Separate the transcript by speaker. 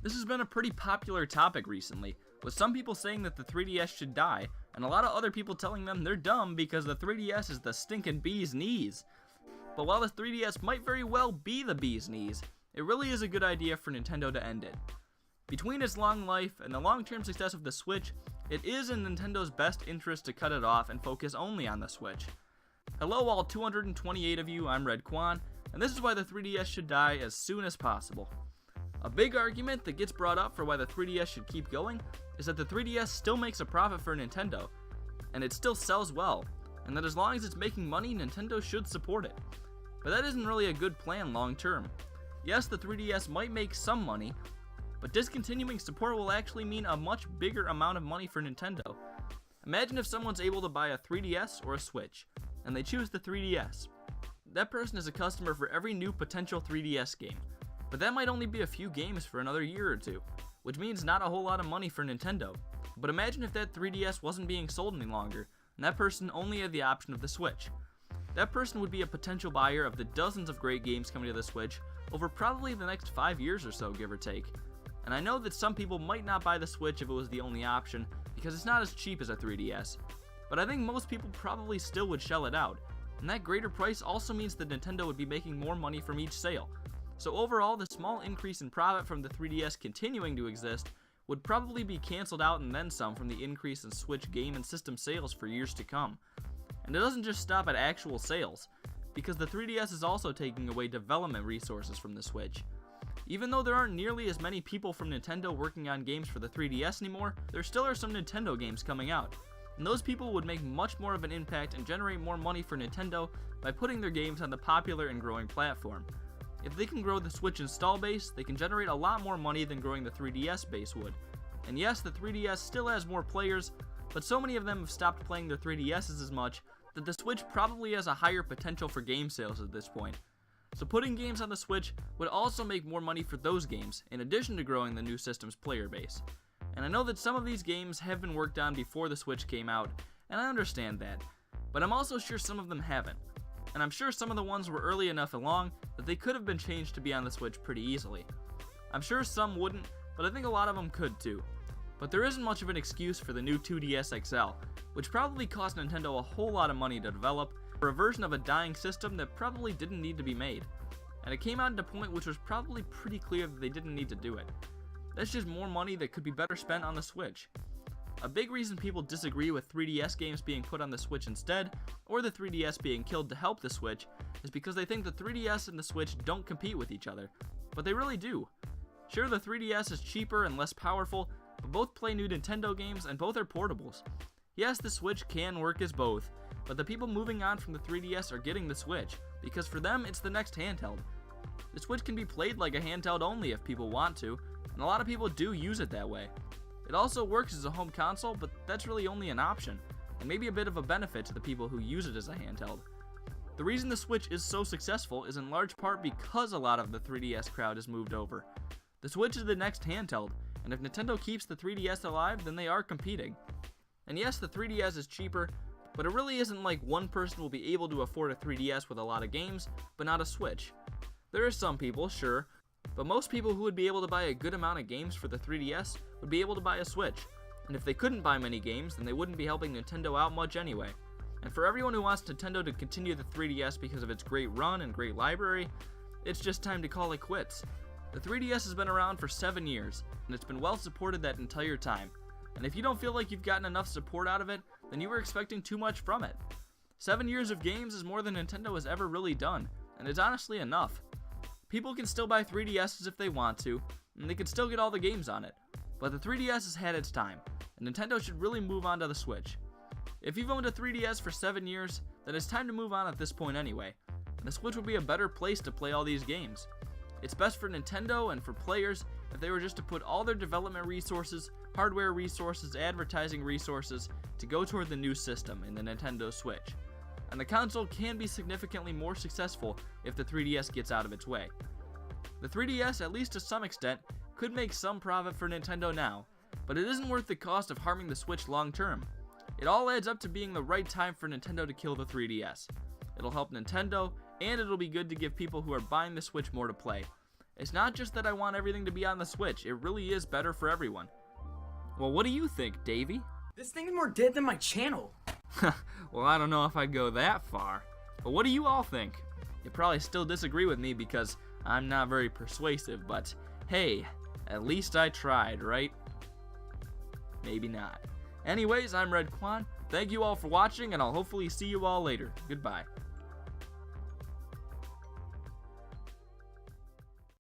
Speaker 1: This has been a pretty popular topic recently, with some people saying that the 3DS should die, and a lot of other people telling them they're dumb because the 3DS is the stinking bee's knees. But while the 3DS might very well be the bee's knees, it really is a good idea for Nintendo to end it. Between its long life and the long-term success of the Switch, it is in Nintendo's best interest to cut it off and focus only on the Switch. Hello all 228 of you, I'm Redkwan, and this is why the 3DS should die as soon as possible. A big argument that gets brought up for why the 3DS should keep going is that the 3DS still makes a profit for Nintendo, and it still sells well, and that as long as it's making money, Nintendo should support it. But that isn't really a good plan long term. Yes, the 3DS might make some money, but discontinuing support will actually mean a much bigger amount of money for Nintendo. Imagine if someone's able to buy a 3DS or a Switch, and they choose the 3DS. That person is a customer for every new potential 3DS game. But that might only be a few games for another year or two, which means not a whole lot of money for Nintendo. But imagine if that 3DS wasn't being sold any longer, and that person only had the option of the Switch. That person would be a potential buyer of the dozens of great games coming to the Switch over probably the next 5 years or so, give or take. And I know that some people might not buy the Switch if it was the only option, because it's not as cheap as a 3DS. But I think most people probably still would shell it out, and that greater price also means that Nintendo would be making more money from each sale. So overall, the small increase in profit from the 3DS continuing to exist would probably be cancelled out and then some from the increase in Switch game and system sales for years to come. And it doesn't just stop at actual sales, because the 3DS is also taking away development resources from the Switch. Even though there aren't nearly as many people from Nintendo working on games for the 3DS anymore, there still are some Nintendo games coming out. And those people would make much more of an impact and generate more money for Nintendo by putting their games on the popular and growing platform. If they can grow the Switch install base, they can generate a lot more money than growing the 3DS base would. And yes, the 3DS still has more players, but so many of them have stopped playing their 3DSs as much that the Switch probably has a higher potential for game sales at this point. So putting games on the Switch would also make more money for those games, in addition to growing the new system's player base. And I know that some of these games have been worked on before the Switch came out, and I understand that, but I'm also sure some of them haven't. And I'm sure some of the ones were early enough along that they could have been changed to be on the Switch pretty easily. I'm sure some wouldn't, but I think a lot of them could too. But there isn't much of an excuse for the new 2DS XL, which probably cost Nintendo a whole lot of money to develop for a version of a dying system that probably didn't need to be made. And it came out at a point which was probably pretty clear that they didn't need to do it. That's just more money that could be better spent on the Switch. A big reason people disagree with 3DS games being put on the Switch instead, or the 3DS being killed to help the Switch, is because they think the 3DS and the Switch don't compete with each other. But they really do. Sure, the 3DS is cheaper and less powerful, but both play new Nintendo games and both are portables. Yes, the Switch can work as both, but the people moving on from the 3DS are getting the Switch, because for them it's the next handheld. The Switch can be played like a handheld only if people want to, and a lot of people do use it that way. It also works as a home console, but that's really only an option, and maybe a bit of a benefit to the people who use it as a handheld. The reason the Switch is so successful is in large part because a lot of the 3DS crowd has moved over. The Switch is the next handheld, and if Nintendo keeps the 3DS alive, then they are competing. And yes, the 3DS is cheaper, but it really isn't like one person will be able to afford a 3DS with a lot of games, but not a Switch. There are some people, sure, but most people who would be able to buy a good amount of games for the 3DS would be able to buy a Switch. And if they couldn't buy many games, then they wouldn't be helping Nintendo out much anyway. And for everyone who wants Nintendo to continue the 3DS because of its great run and great library, it's just time to call it quits. The 3DS has been around for 7 years, and it's been well supported that entire time. And if you don't feel like you've gotten enough support out of it, then you were expecting too much from it. 7 years of games is more than Nintendo has ever really done, and it's honestly enough. People can still buy 3DSs if they want to, and they can still get all the games on it. But the 3DS has had its time, and Nintendo should really move on to the Switch. If you've owned a 3DS for 7 years, then it's time to move on at this point anyway, and the Switch would be a better place to play all these games. It's best for Nintendo and for players if they were just to put all their development resources, hardware resources, advertising resources to go toward the new system in the Nintendo Switch. And the console can be significantly more successful if the 3DS gets out of its way. The 3DS, at least to some extent, could make some profit for Nintendo now, but it isn't worth the cost of harming the Switch long term. It all adds up to being the right time for Nintendo to kill the 3DS. It'll help Nintendo, and it'll be good to give people who are buying the Switch more to play. It's not just that I want everything to be on the Switch, it really is better for everyone. Well, what do you think, Davey?
Speaker 2: This thing is more dead than my channel.
Speaker 1: Well, I don't know if I'd go that far. But what do you all think? You probably still disagree with me because I'm not very persuasive, but hey, at least I tried, right? Maybe not. Anyways, I'm Redkwan. Thank you all for watching, and I'll hopefully see you all later. Goodbye.